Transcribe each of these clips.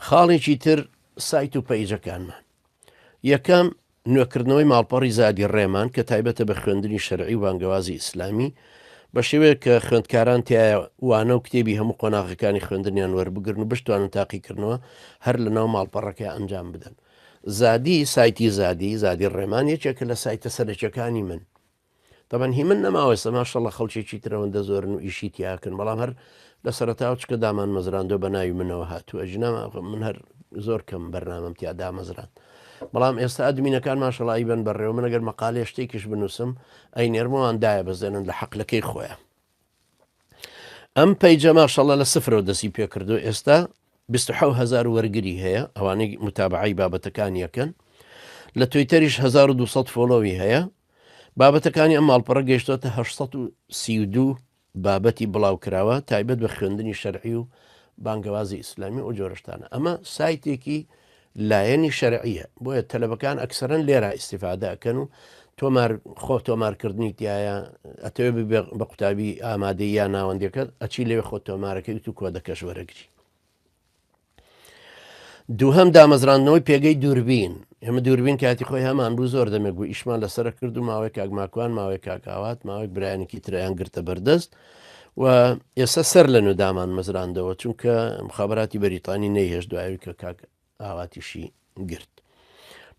خاڵێکی تر سایت و پەیجەکانمان. یەکەم نوێکردنەوەی ماڵپەڕی زادی ڕێمان کە تایبەتە بە خوێندنی شەرعی و بانگەوازی ئیسلامی بە شێوەیە کە خوێندکاران تایە وانە و کتێبی هەموو قۆناغەکانی خوێندنیان وەربگرن و بشتوانن تاقیکردنەوە هەر لە ناو ماڵپەڕەکە ئەنجام بدەن. زادی سایتی زادی ڕێمان یەکێکە لە سایتە سەرچەکانی من. طبعاً هی من نەماوەستە ماشەڵڵە خەڵکێکی ترەوەندە زۆرن و ئیشی تیاکەن، بەڵام هەر لە سەرەتاو چکە دامان مەزراندۆ بە ناوی منەوە هاتووە ژنە من هەر زۆر کەم بەرنامەم تیا دامەزران. بەڵام ئێستا ئەدمینەکان ماشەڵایی بن بەڕێوە من ئەگەر مەقالێ شتێکیش بنووسم ئەی نێرمەوەندایە بزێنن لە حەقلەکەی خۆیان. ئەم پەیجە ماشەڵڵە لە سفرەوە دەستی پێکردو ئێستا 27,000 وەرگری هەیە ئەوانەی متابعی بابەتەکان یەکەن. لە تویتەریش 1200 فۆلۆوی هەیە. بابەتەکانی ئەم ماڵپەڕە گەیشتۆتە 832 بابەتی بڵاو کراوە تایبەت بە خوێندنی شەرعی و بانگەوازی ئیسلامی و جۆرەشتانە. ئەمە سایتێکی لایەنی شەرعیە، بۆیە تەلەبەکان ئەکسەرەن لێرە ئیسیفادەکەن و خۆ تۆمارکردنی تایە ئەتەوێ بە قوتابی ئامادەی یا ناوەندەکەت ئەچی لێوێ خۆ تۆمارەکەی و کۆدەکەش وەرەگری. دووهەم دامەزراندنەوەی پێگەی دووربین. ئێمە دووربین کاتی خۆی هەمان بوو زۆر دەمێک بوو ئیشمان لەسەر کرد و ماوەی کاگماکوان ماوەی کاکاوات ماوەی برایەنێکی تریان گرتە بەردەست و ئێستا سەر لە نودامان مەزراندەوە چونکە مخابراتی بەریتانی نەیهێش دوایی کە کاک ئاواتیشی گرت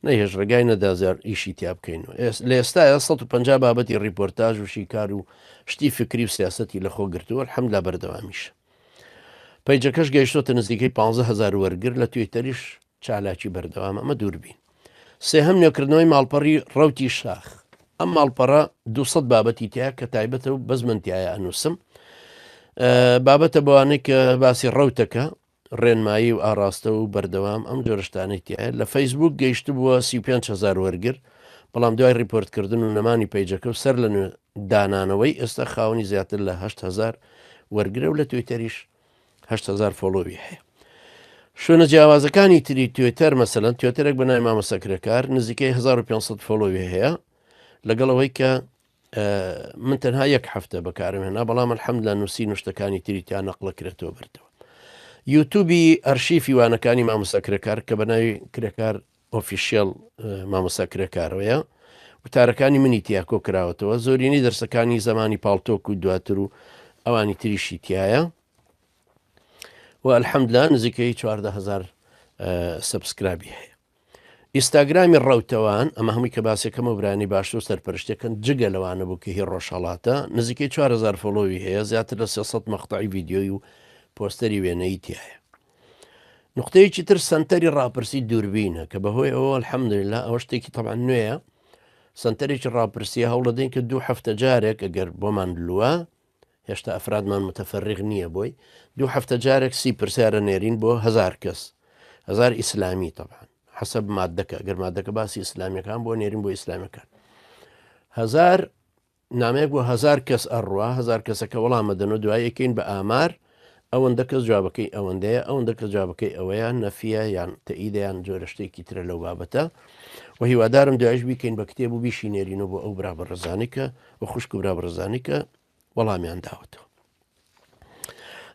نەیهێش ڕێگای نەدازار ئیشی تیا بکەینەوە. لە ئێستاە 150 بابەتی ڕیپۆرتاژ و شیکار و شتی فکری و سیاسەتی لە خۆ گرتووە الحەمدلله بەردەوامیشە. پەیجەکەش گەیشتۆتە نزیکەی 15,000 وەرگر لە تویتەریش چالاکی بەردەوام. ئەمە دووربین. سێهەم نوێکردنەوەی ماڵپەڕی ڕەوتی شاخ. ئەم ماڵپەڕە 200 بابەتی تایە کە تایبەتە و بەزمنتیایە ئەنووسم. بابەتە بەوانەی کە باسی ڕەوتەکە ڕێنمایی و ئاراستە و بەردەوام ئەم جۆرەشتانەی تایە. لە فەیسبوک گەیشت بووە 35,000 وەرگر، بەڵام دوای ریپۆرتکردن و نەمانی پەیجەکە و سەر لە دانانەوەی ئێستا خاوەنی زیاتر لە 8,000 وەرگرە و لە تویتەریش 8,000 فۆلۆوی هەیە. شوێنە جیاوازەکانی تری توێتەر مەسەلەن توێتەرێک بە ناوی مامۆستاکرێکار نزیکەی 1500 فۆلۆوی هەیە لەگەڵەوەی کە من تەنها یەک هەفتە بەکارم هێنا، بەڵام الحەمدلله نووسی نوشتەکانی تریتیان نەقڵە کرێتەوە بردەوە. یوتوبی ئەرشیفی وانەکانی مامۆستاکرێکار کە بە ناوی کرێکار ئۆفیشیەل مامۆستاکرێکارەوەیە وتارەکانی منی تیاکۆ کراوەتەوە. زۆرینی دەرسەکانی زمانی پاڵتۆک و دواتر و ئەوانی تریشی تایە و الحەمدلله نزیکەی 14,000 سبسکرایبی هەیە. ئینستاگرامی ڕەوتەوان ئەمە هەمووی کە باسێکەمە برانی باش و سەرپەرشتەکەن جگە لەوانە بوو کە هی ڕۆژهەڵاتە نزیکەی 4,000 فۆلۆوی هەیە، زیاتر لە 300 مەقطعی ڤیددیۆی و پۆستەری وێنەی تایە. نقطەیەکی تر سنتەری ڕاپرسی دووربینە کە بەهۆی ئەوە الحەمدلله ئەوە شتێکی تەبعاً نوێیە. سنتەرێکی ڕاپرسیە هەوڵ دەدەین کە 2 هەفتە جارێک ئەگەر بۆمان لووە هێشتا ئەفرادمان متەفەرریغ نییە بۆی 2 هەفتە جارێک 30 پرسیارە نێرین بۆ 1000 کەس، 1000 ئیسلامی طبعاً حسب مادەکە ئەگەر مادەکە باسی ئیسلامیەکان بۆ نێرین بۆ ئیسلامیەکان 1000 نامەیەک بۆ 1000 کەس ئەڕوا 1000 کەسەکە وەڵام مەدەنەوە دوای یەکەین بە ئامار ئەوەندە کەس جوابەکەی ئەوەندەیە ئەوەندە کەس جوابەکەی ئەوەیان نەفیە یان تەئیدیان جۆرە شتێکی ترە لەو بابەتە و هیوادارم دوایش بیکەین بە کتێب و بیشی نێرینەوە بۆ ئەو برابەڕێزانی کە و خوشک و برابەڕێزانی کە وەڵامیان داوەتەوە.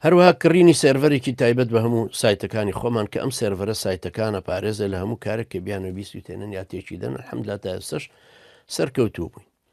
هەروەها کڕینی سێرڤەرێکی تایبەت بە هەموو سایتەکانی خۆمان کە ئەم سێرڤەرە سایتەکانە پارێزە لە هەموو کارێک کە بیانە بیست و تێنن یا تێکی دەن الحەمدلله تا ئێستاش سەرکەوتوو بووین.